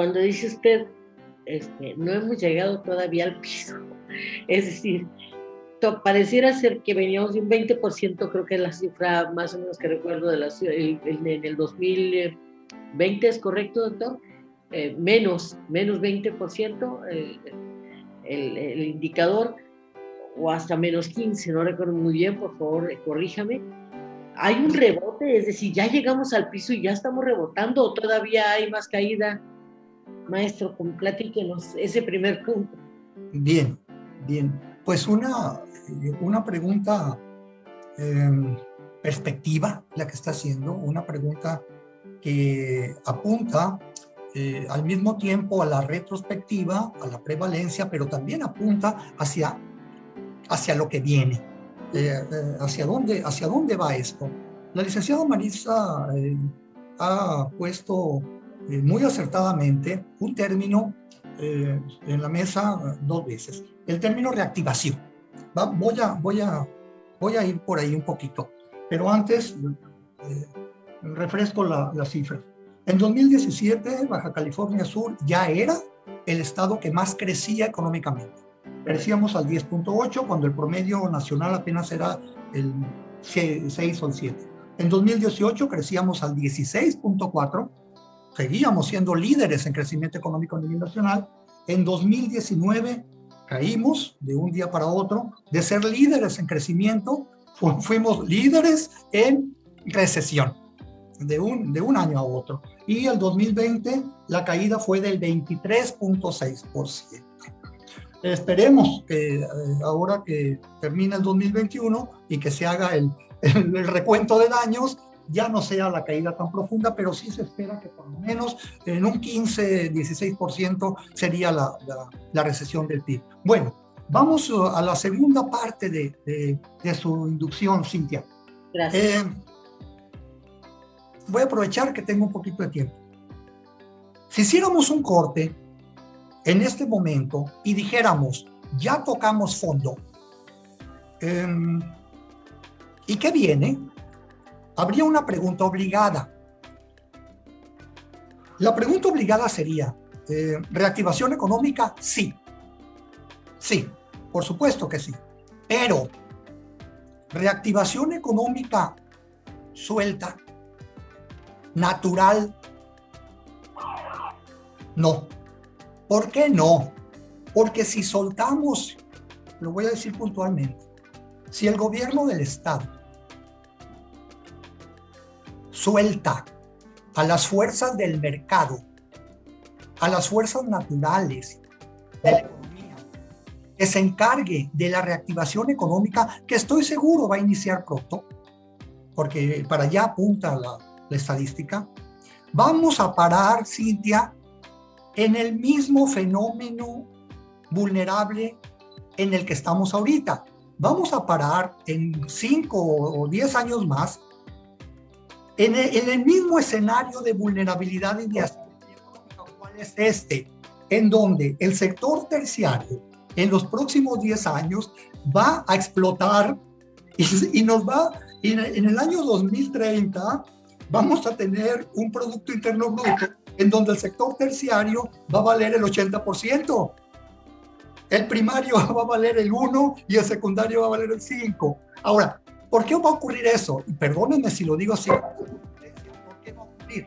cuando dice usted, no hemos llegado todavía al piso, es decir, pareciera ser que veníamos de un 20%, creo que es la cifra más o menos que recuerdo en el 2020, ¿es correcto, doctor? Menos 20%, el indicador, o hasta menos 15, no recuerdo muy bien, por favor, corríjame. ¿Hay un rebote? Es decir, ¿ya llegamos al piso y ya estamos rebotando o todavía hay más caída? Maestro, platíquenos ese primer punto. Bien. Pues una pregunta perspectiva, la que está haciendo, una pregunta que apunta al mismo tiempo a la retrospectiva, a la prevalencia, pero también apunta hacia lo que viene, hacia dónde va esto. La licenciada Maritza ha puesto muy acertadamente un término en la mesa 2 veces, el término reactivación. Voy a ir por ahí un poquito, pero antes refresco la cifra. En 2017, Baja California Sur ya era el estado que más crecía económicamente. Crecíamos al 10.8 cuando el promedio nacional apenas era el 6 o el 7. En 2018 crecíamos al 16.4, seguíamos siendo líderes en crecimiento económico a nivel nacional. En 2019 caímos de un día para otro, de ser líderes en crecimiento, fuimos líderes en recesión, de un año a otro. Y el 2020 la caída fue del 23.6%. Esperemos que ahora que termina el 2021 y que se haga el recuento de daños, ya no sea la caída tan profunda, pero sí se espera que por lo menos en un 15-16% sería la recesión del PIB. Bueno, vamos a la segunda parte de su inducción, Cintia. Gracias. Voy a aprovechar que tengo un poquito de tiempo. Si hiciéramos un corte en este momento y dijéramos, ya tocamos fondo, ¿y qué viene? Habría una pregunta obligada. La pregunta obligada sería, ¿reactivación económica? Sí. Sí, por supuesto que sí. Pero, ¿reactivación económica suelta? ¿Natural? No. ¿Por qué no? Porque si soltamos, lo voy a decir puntualmente, si el gobierno del Estado suelta a las fuerzas del mercado, a las fuerzas naturales de la economía, que se encargue de la reactivación económica, que estoy seguro va a iniciar pronto, porque para allá apunta la estadística, vamos a parar, Cintia, en el mismo fenómeno vulnerable en el que estamos ahorita. Vamos a parar en 5 o 10 años más en el mismo escenario de vulnerabilidad y de asimetría económica. ¿Cuál es este? En donde el sector terciario en los próximos 10 años va a explotar y nos va, en el año 2030 vamos a tener un Producto Interno Bruto en donde el sector terciario va a valer el 80%. El primario va a valer el 1% y el secundario va a valer el 5%. Ahora, ¿por qué va a ocurrir eso? Y perdónenme si lo digo así. ¿Por qué va a ocurrir?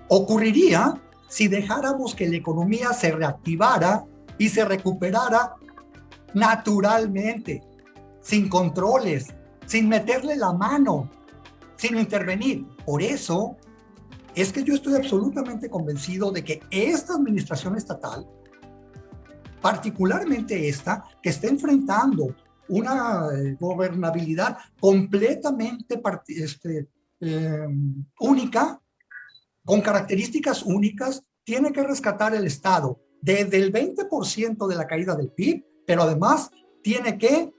Ocurriría si dejáramos que la economía se reactivara y se recuperara naturalmente, sin controles, sin meterle la mano, sin intervenir. Por eso es que yo estoy absolutamente convencido de que esta administración estatal, particularmente esta, que está enfrentando una gobernabilidad completamente única, con características únicas, tiene que rescatar el Estado desde el 20% de la caída del PIB, pero además tiene que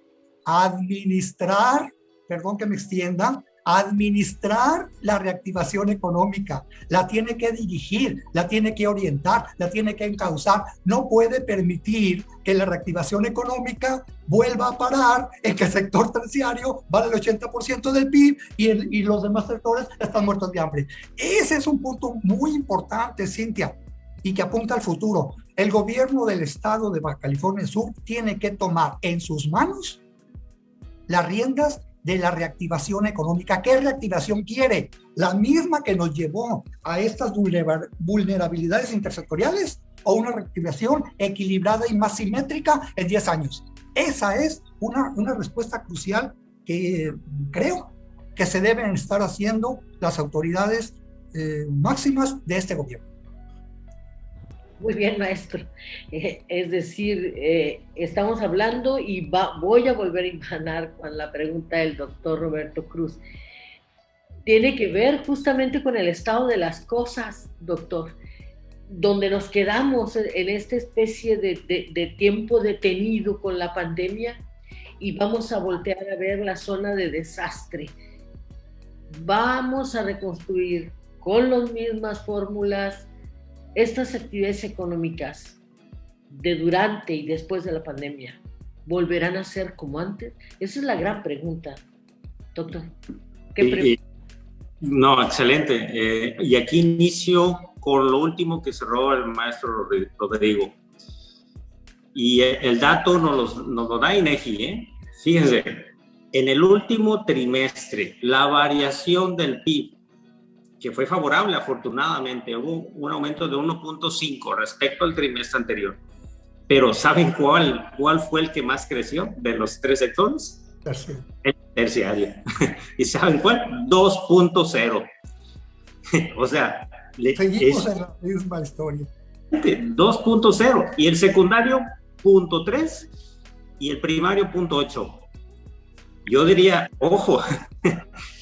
administrar, perdón que me extienda, administrar la reactivación económica, la tiene que dirigir, la tiene que orientar, la tiene que encauzar. No puede permitir que la reactivación económica vuelva a parar en que el sector terciario vale el 80% del PIB y los demás sectores están muertos de hambre. Ese es un punto muy importante, Cintia. y que apunta al futuro. El gobierno del estado de Baja California Sur tiene que tomar en sus manos las riendas de la reactivación económica. ¿Qué reactivación quiere? ¿La misma que nos llevó a estas vulnerabilidades intersectoriales o una reactivación equilibrada y más simétrica en 10 años? Esa es una respuesta crucial que creo que se deben estar haciendo las autoridades máximas de este gobierno. Muy bien, maestro. Es decir, estamos hablando y voy a volver a imaginar con la pregunta del doctor Roberto Cruz. Tiene que ver justamente con el estado de las cosas, doctor, donde nos quedamos en esta especie de tiempo detenido con la pandemia y vamos a voltear a ver la zona de desastre. Vamos a reconstruir con las mismas fórmulas estas actividades económicas de durante y después de la pandemia. ¿Volverán a ser como antes? Esa es la gran pregunta, doctor. No, excelente. Y aquí inicio con lo último que cerró el maestro Rodrigo. Y el dato nos lo da INEGI, ¿eh? Fíjense, en el último trimestre, la variación del PIB, que fue favorable afortunadamente, hubo un aumento de 1.5 respecto al trimestre anterior. Pero ¿saben cuál fue el que más creció de los tres sectores? Terciario. El terciario. ¿Y saben cuál? 2.0. O sea, seguimos en la misma historia. 2.0 y el secundario 0.3 y el primario 0.8. Yo diría, ojo,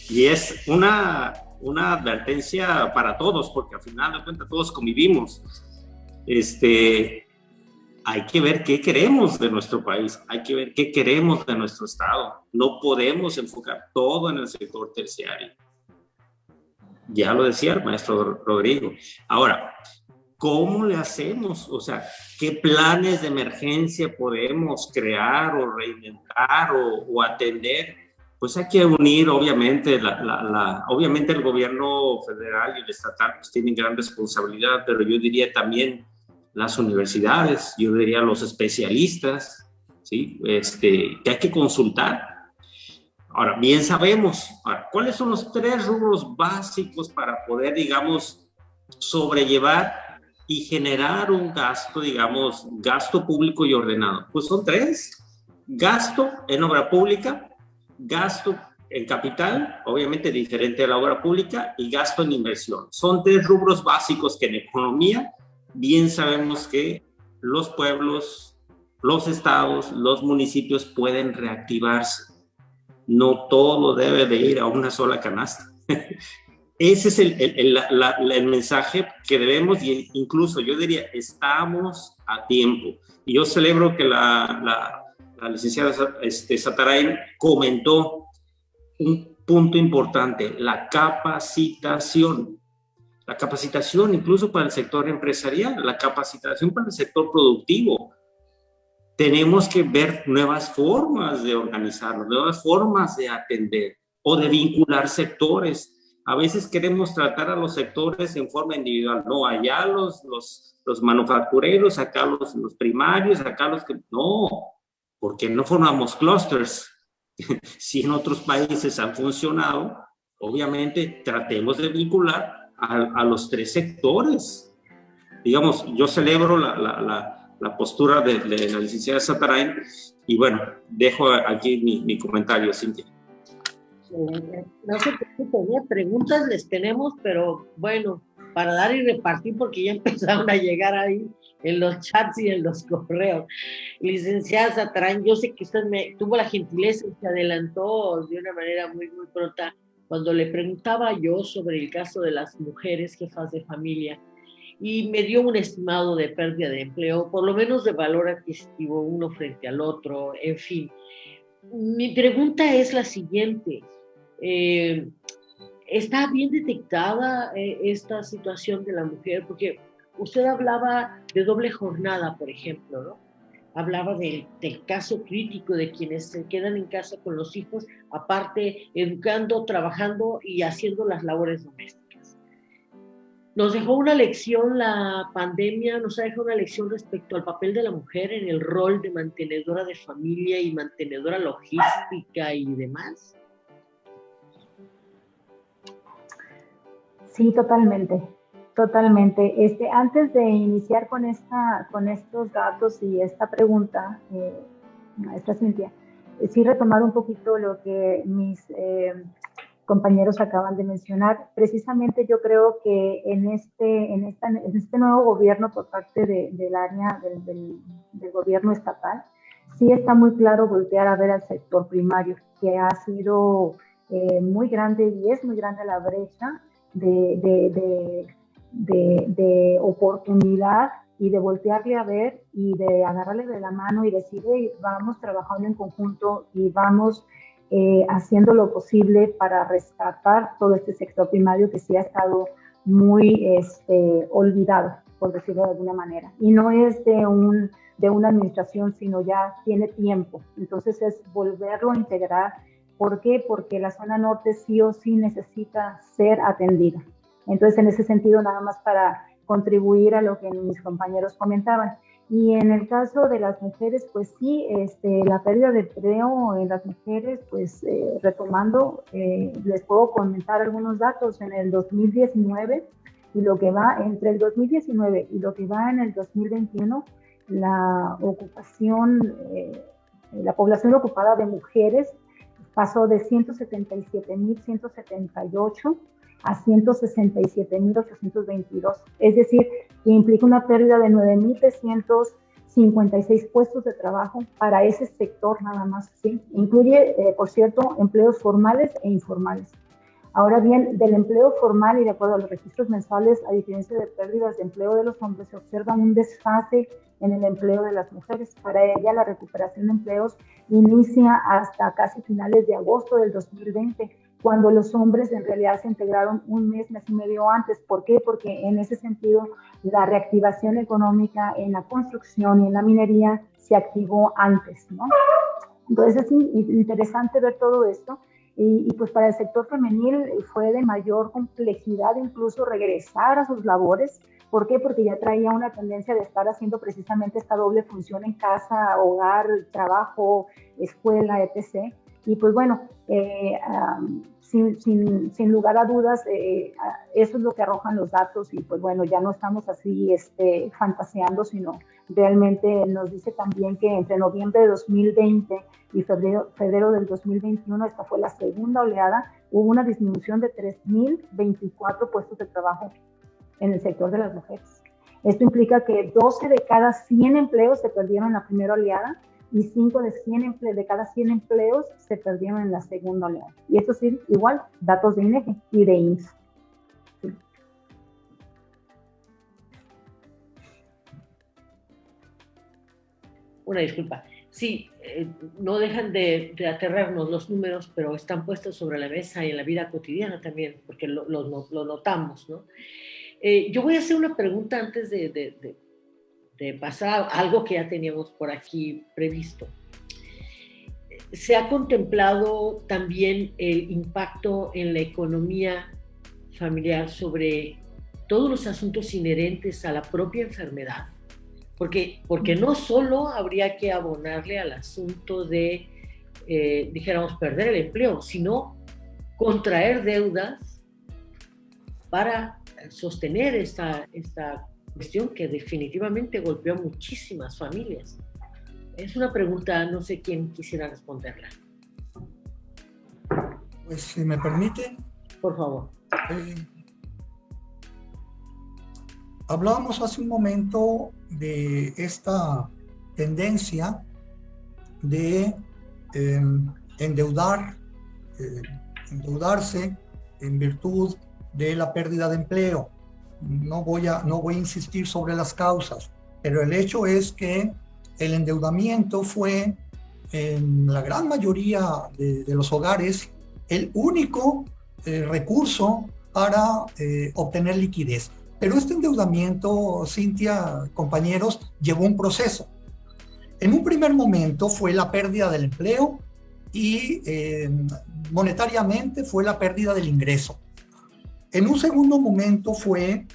y es una advertencia para todos, porque al final de cuentas todos convivimos. Hay que ver qué queremos de nuestro país, hay que ver qué queremos de nuestro estado. No podemos enfocar todo en el sector terciario. Ya lo decía el maestro Rodrigo. Ahora, ¿cómo le hacemos? O sea, ¿qué planes de emergencia podemos crear o reinventar o atender? Pues hay que unir, obviamente, obviamente el gobierno federal y el estatal pues tienen gran responsabilidad, pero yo diría también las universidades, yo diría los especialistas, ¿sí? Que hay que consultar. Ahora, bien sabemos, ¿cuáles son los 3 rubros básicos para poder, digamos, sobrellevar y generar un gasto, digamos, gasto público y ordenado? Pues son 3. Gasto en obra pública, gasto en capital, obviamente diferente a la obra pública, y gasto en inversión. Son 3 rubros básicos que en economía bien sabemos que los pueblos, los estados, los municipios pueden reactivarse. No todo debe de ir a una sola canasta. Ese es el mensaje que debemos, y incluso yo diría, estamos a tiempo. Y yo celebro que la licenciada Satarain comentó un punto importante, la capacitación. La capacitación incluso para el sector empresarial, la capacitación para el sector productivo. Tenemos que ver nuevas formas de organizarnos, nuevas formas de atender o de vincular sectores. A veces queremos tratar a los sectores en forma individual. No, allá los manufactureros, acá los primarios, acá los que... No, porque no formamos clusters. Si en otros países han funcionado, obviamente tratemos de vincular a los 3 sectores. Digamos, yo celebro la postura de la licenciada Satarain y bueno, dejo aquí mi comentario, Cintia. No se preocupen, preguntas les tenemos, pero bueno, para dar y repartir, porque ya empezaron a llegar ahí en los chats y en los correos. Licenciada Satarain, yo sé que usted tuvo la gentileza y se adelantó de una manera muy, muy pronta cuando le preguntaba yo sobre el caso de las mujeres jefas de familia, y me dio un estimado de pérdida de empleo, por lo menos de valor adquisitivo uno frente al otro, en fin. Mi pregunta es la siguiente. ¿Está bien detectada esta situación de la mujer? Porque usted hablaba de doble jornada, por ejemplo, ¿no? Hablaba del caso crítico de quienes se quedan en casa con los hijos, aparte educando, trabajando y haciendo las labores domésticas. Nos dejó una lección la pandemia, nos ha dejado una lección respecto al papel de la mujer en el rol de mantenedora de familia y mantenedora logística y demás. Sí, totalmente, totalmente. Antes de iniciar con estos datos y esta pregunta, maestra Cintia, sí retomar un poquito lo que mis compañeros acaban de mencionar. Precisamente yo creo que en este nuevo gobierno por parte del área del gobierno estatal, sí está muy claro voltear a ver al sector primario, que ha sido muy grande y es muy grande la brecha de oportunidad y de voltearle a ver y de agarrarle de la mano y decir, hey, vamos trabajando en conjunto y vamos haciendo lo posible para rescatar todo este sector primario que sí ha estado muy olvidado, por decirlo de alguna manera. Y no es de una administración, sino ya tiene tiempo. Entonces es volverlo a integrar. ¿Por qué? Porque la zona norte sí o sí necesita ser atendida. Entonces, en ese sentido, nada más para contribuir a lo que mis compañeros comentaban. Y en el caso de las mujeres, pues sí, la pérdida de empleo en las mujeres, pues retomando, les puedo comentar algunos datos. En el 2019 y lo que va entre el 2019 y lo que va en el 2021, la población ocupada de mujeres pasó de 177.178 a 167.822. Es decir, que implica una pérdida de 9.356 puestos de trabajo para ese sector nada más. ¿Sí? Incluye, por cierto, empleos formales e informales. Ahora bien, del empleo formal y de acuerdo a los registros mensuales, a diferencia de pérdidas de empleo de los hombres, se observa un desfase en el empleo de las mujeres. Para ella, la recuperación de empleos inicia hasta casi finales de agosto del 2020, cuando los hombres en realidad se integraron un mes y medio antes. ¿Por qué? Porque en ese sentido, la reactivación económica en la construcción y en la minería se activó antes, ¿no? Entonces es interesante ver todo esto. Y pues para el sector femenil fue de mayor complejidad incluso regresar a sus labores. ¿Por qué? Porque ya traía una tendencia de estar haciendo precisamente esta doble función en casa, hogar, trabajo, escuela, etc. Y pues bueno, sin lugar a dudas, eso es lo que arrojan los datos y pues bueno, ya no estamos así fantaseando, sino realmente nos dice también que entre noviembre de 2020 y febrero del 2021, esta fue la segunda oleada, hubo una disminución de 3.024 puestos de trabajo en el sector de las mujeres. Esto implica que 12 de cada 100 empleos se perdieron en la primera oleada y 5 de cada 100 empleos se perdieron en la segunda oleada. Y esto sí, igual, datos de INEGI y de IMSS. Sí. Una disculpa. Sí, no dejan de aterrarnos los números, pero están puestos sobre la mesa y en la vida cotidiana también, porque lo notamos, ¿no? Yo voy a hacer una pregunta antes de pasar a algo que ya teníamos por aquí previsto. ¿Se ha contemplado también el impacto en la economía familiar sobre todos los asuntos inherentes a la propia enfermedad? Porque no solo habría que abonarle al asunto de, dijéramos, perder el empleo, sino contraer deudas para sostener esta cuestión que definitivamente golpeó a muchísimas familias. Es una pregunta, no sé quién quisiera responderla. Pues si me permite. Por favor. Hablábamos hace un momento de esta tendencia de endeudarse en virtud de la pérdida de empleo. No voy a insistir sobre las causas, pero el hecho es que el endeudamiento fue en la gran mayoría de los hogares el único recurso para obtener liquidez. Pero este endeudamiento, Cintia, compañeros, llevó un proceso. En un primer momento fue la pérdida del empleo y monetariamente fue la pérdida del ingreso. En un segundo momento fue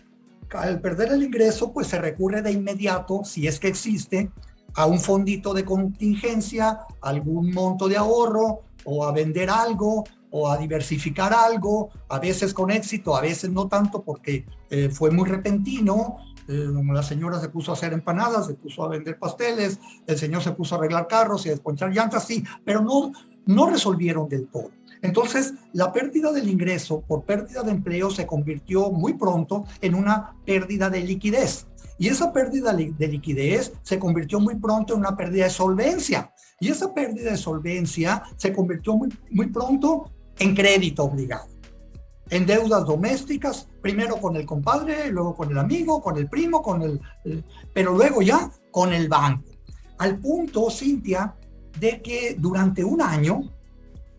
al perder el ingreso, pues se recurre de inmediato, si es que existe, a un fondito de contingencia, algún monto de ahorro, o a vender algo, o a diversificar algo, a veces con éxito, a veces no tanto porque fue muy repentino. La señora se puso a hacer empanadas, se puso a vender pasteles, el señor se puso a arreglar carros y a desponchar llantas, sí, pero no resolvieron del todo. Entonces, la pérdida del ingreso por pérdida de empleo se convirtió muy pronto en una pérdida de liquidez. Y esa pérdida de liquidez se convirtió muy pronto en una pérdida de solvencia. Y esa pérdida de solvencia se convirtió muy pronto en crédito obligado, en deudas domésticas, primero con el compadre, luego con el amigo, con el primo, pero luego ya con el banco. Al punto, Cintia, de que durante un año,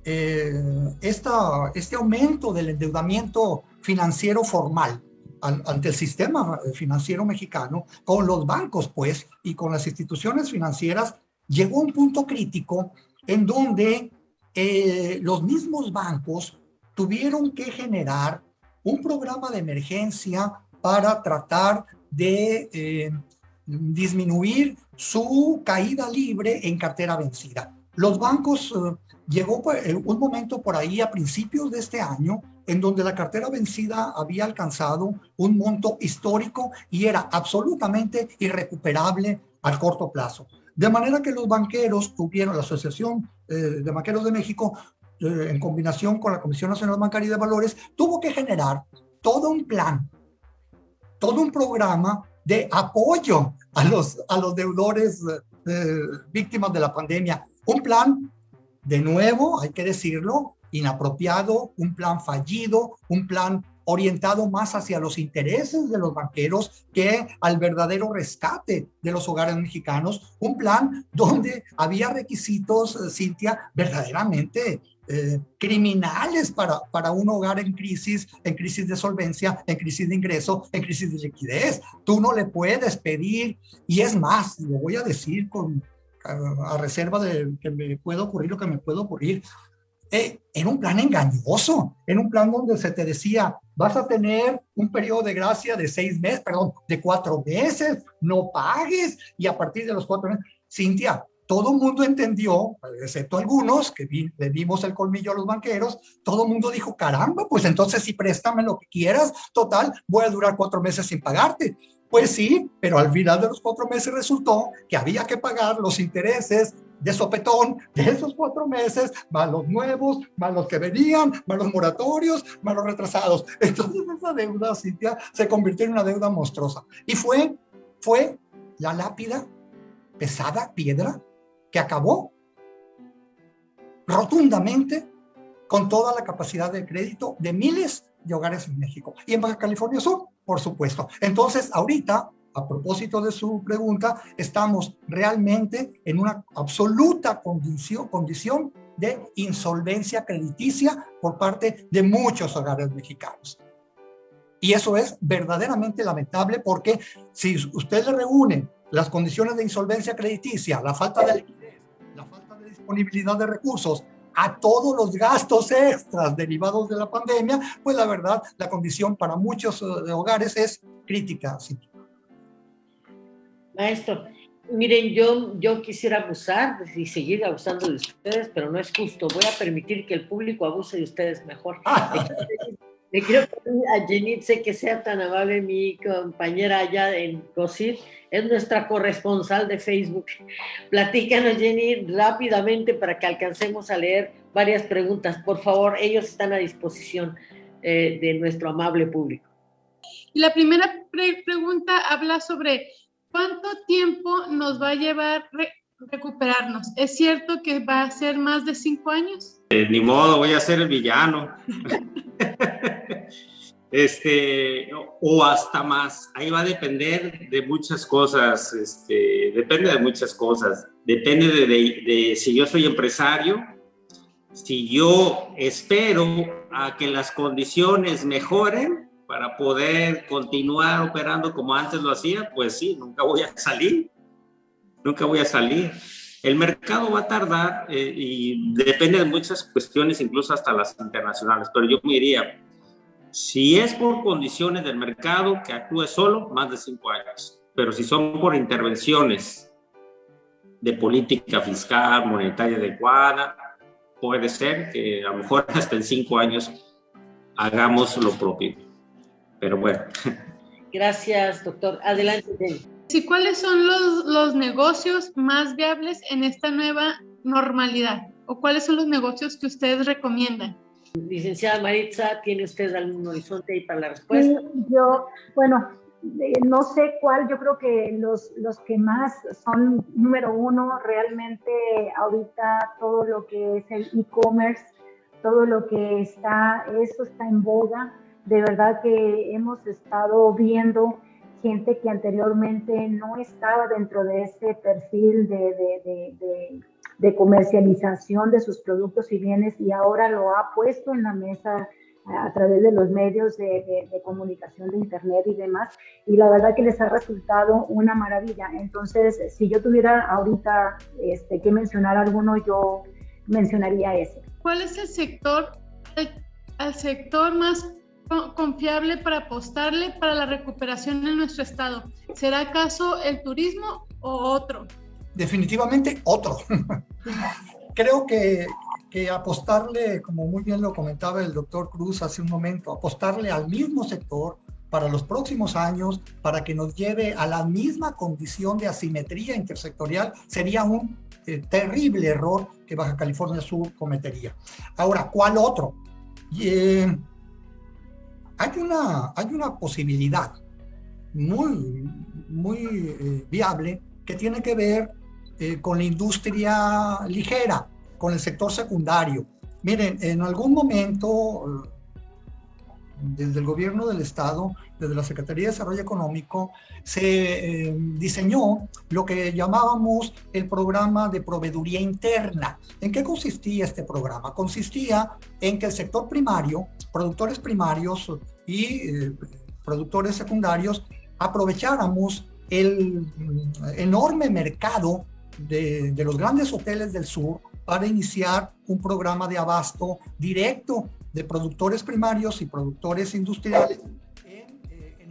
este aumento del endeudamiento financiero formal ante el sistema financiero mexicano, con los bancos, pues, y con las instituciones financieras, llegó a un punto crítico en donde los mismos bancos tuvieron que generar un programa de emergencia para tratar de disminuir su caída libre en cartera vencida. Los bancos, llegó un momento por ahí a principios de este año en donde la cartera vencida había alcanzado un monto histórico y era absolutamente irrecuperable al corto plazo. De manera que los banqueros tuvieron, la Asociación de Banqueros de México, en combinación con la Comisión Nacional Bancaria y de Valores, tuvo que generar todo un plan, todo un programa de apoyo a los deudores víctimas de la pandemia. Un plan, de nuevo, hay que decirlo, inapropiado, un plan fallido, un plan orientado más hacia los intereses de los banqueros que al verdadero rescate de los hogares mexicanos, un plan donde había requisitos, Cintia, verdaderamente criminales para un hogar en crisis de solvencia, en crisis de ingreso, en crisis de liquidez. Tú no le puedes pedir, y es más, lo voy a decir a reserva de que me pueda ocurrir lo que me pueda ocurrir, era un plan engañoso, era un plan donde se te decía, vas a tener un periodo de gracia de 4 meses, no pagues, y a partir de los 4 meses, Cintia, todo el mundo entendió, excepto algunos, que le dimos el colmillo a los banqueros, todo el mundo dijo, caramba, pues entonces sí, préstame lo que quieras, total, voy a durar 4 meses sin pagarte. Pues sí, pero al final de los 4 meses resultó que había que pagar los intereses de sopetón de esos 4 meses, más los nuevos, más los que venían, más los moratorios, más los retrasados. Entonces esa deuda, Cintia, se convirtió en una deuda monstruosa. Y fue la lápida pesada, piedra, que acabó rotundamente con toda la capacidad de crédito de miles de hogares en México. Y en Baja California Sur, por supuesto. Entonces, ahorita, a propósito de su pregunta, estamos realmente en una absoluta condición de insolvencia crediticia por parte de muchos hogares mexicanos. Y eso es verdaderamente lamentable porque si usted le reúne las condiciones de insolvencia crediticia, la falta de liquidez, la falta de disponibilidad de recursos, a todos los gastos extras derivados de la pandemia, pues la verdad, la condición para muchos hogares es crítica. Sí. Maestro, miren, yo quisiera abusar y seguir abusando de ustedes, pero no es justo. Voy a permitir que el público abuse de ustedes mejor. Le quiero pedir a Jenit, sé que sea tan amable, mi compañera allá en COSID, es nuestra corresponsal de Facebook. Platícanos, Jenit, rápidamente para que alcancemos a leer varias preguntas. Por favor, ellos están a disposición de nuestro amable público. Y la primera pregunta habla sobre ¿cuánto tiempo nos va a llevar recuperarnos? ¿Es cierto que va a ser más de 5 años? Ni modo, voy a ser el villano. O hasta más. Ahí va a depender de muchas cosas. Depende de muchas cosas. Depende de si yo soy empresario, si yo espero a que las condiciones mejoren para poder continuar operando como antes lo hacía, pues sí, nunca voy a salir. El mercado va a tardar y depende de muchas cuestiones, incluso hasta las internacionales, pero yo me diría, Si es por condiciones del mercado, que actúe solo, más de 5 años. Pero si son por intervenciones de política fiscal, monetaria adecuada, puede ser que a lo mejor hasta en 5 años hagamos lo propio. Pero bueno. Gracias, doctor. Adelante, Jenny. ¿Y cuáles son los negocios más viables en esta nueva normalidad? ¿O cuáles son los negocios que ustedes recomiendan? Licenciada Maritza, ¿tiene usted algún horizonte ahí para la respuesta? Sí, no sé cuál, yo creo que los que más son número uno, realmente ahorita todo lo que es el e-commerce, todo lo que eso está en boga. De verdad que hemos estado viendo gente que anteriormente no estaba dentro de ese perfil de comercialización de sus productos y bienes, y ahora lo ha puesto en la mesa a través de los medios de comunicación de internet y demás, y la verdad que les ha resultado una maravilla. Entonces, si yo tuviera ahorita que mencionar alguno, yo mencionaría ese. ¿Cuál es el sector más confiable para apostarle para la recuperación en nuestro estado? ¿Será acaso el turismo o otro? Definitivamente otro. Creo que apostarle, como muy bien lo comentaba el doctor Cruz hace un momento, apostarle al mismo sector para los próximos años, para que nos lleve a la misma condición de asimetría intersectorial, sería un terrible error que Baja California Sur cometería. Ahora, ¿cuál otro? Hay una posibilidad muy viable que tiene que ver con la industria ligera, con el sector secundario. Miren, en algún momento, desde el gobierno del estado, desde la Secretaría de Desarrollo Económico, se diseñó lo que llamábamos el programa de proveeduría interna. ¿En qué consistía este programa? Consistía en que el sector primario, productores primarios y productores secundarios, aprovecháramos el enorme mercado de los grandes hoteles del sur para iniciar un programa de abasto directo de productores primarios y productores industriales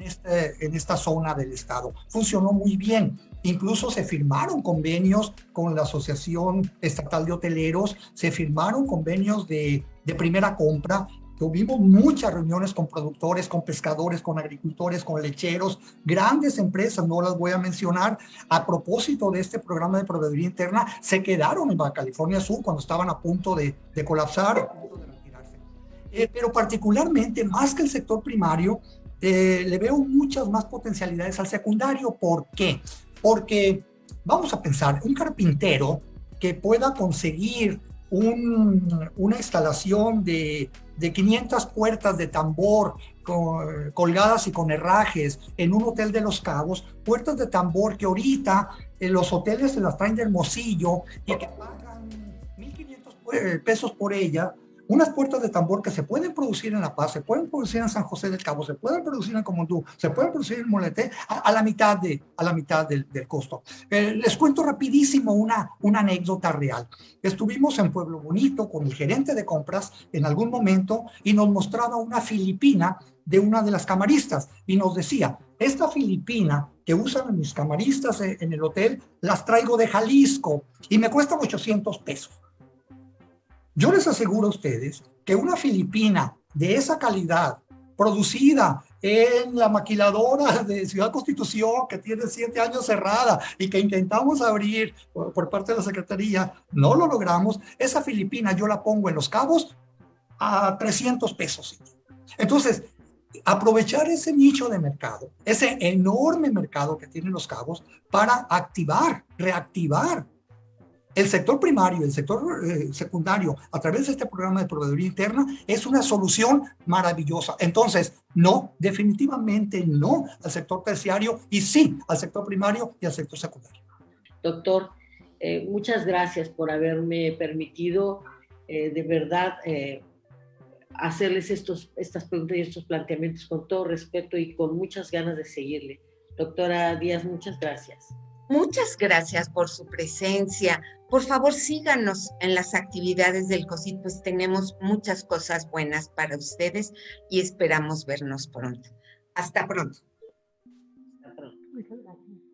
en esta zona del estado. Funcionó muy bien. Incluso se firmaron convenios con la Asociación Estatal de Hoteleros, se firmaron convenios de primera compra. Tuvimos muchas reuniones con productores, con pescadores, con agricultores, con lecheros, grandes empresas, no las voy a mencionar. A propósito de este programa de proveeduría interna, se quedaron en Baja California Sur cuando estaban a punto de colapsar, a punto de retirarse. Pero particularmente, más que el sector primario, le veo muchas más potencialidades al secundario. ¿Por qué? Porque, vamos a pensar, un carpintero que pueda conseguir una instalación de 500 puertas de tambor colgadas y con herrajes en un hotel de Los Cabos, puertas de tambor que ahorita los hoteles se las traen de Hermosillo y que pagan 1,500 pesos por ella. Unas puertas de tambor que se pueden producir en La Paz, se pueden producir en San José del Cabo, se pueden producir en Comondú, se pueden producir en Moleté a la mitad del costo. Les cuento rapidísimo una anécdota real. Estuvimos en Pueblo Bonito con el gerente de compras en algún momento y nos mostraba una filipina de una de las camaristas y nos decía, esta filipina que usan mis camaristas en el hotel, las traigo de Jalisco y me cuestan 800 pesos. Yo les aseguro a ustedes que una filipina de esa calidad, producida en la maquiladora de Ciudad Constitución, que tiene 7 años cerrada y que intentamos abrir por parte de la Secretaría, no lo logramos, esa filipina yo la pongo en Los Cabos a 300 pesos. Entonces, aprovechar ese nicho de mercado, ese enorme mercado que tienen Los Cabos para reactivar el sector primario, el sector secundario, a través de este programa de proveeduría interna, es una solución maravillosa. Entonces, no, definitivamente no al sector terciario y sí al sector primario y al sector secundario. Doctor, muchas gracias por haberme permitido de verdad hacerles estas preguntas y estos planteamientos con todo respeto y con muchas ganas de seguirle. Doctora Díaz, muchas gracias. Muchas gracias por su presencia, Por favor, síganos en las actividades del COSIT, pues tenemos muchas cosas buenas para ustedes y esperamos vernos pronto. Hasta pronto. Hasta pronto. Muchas gracias.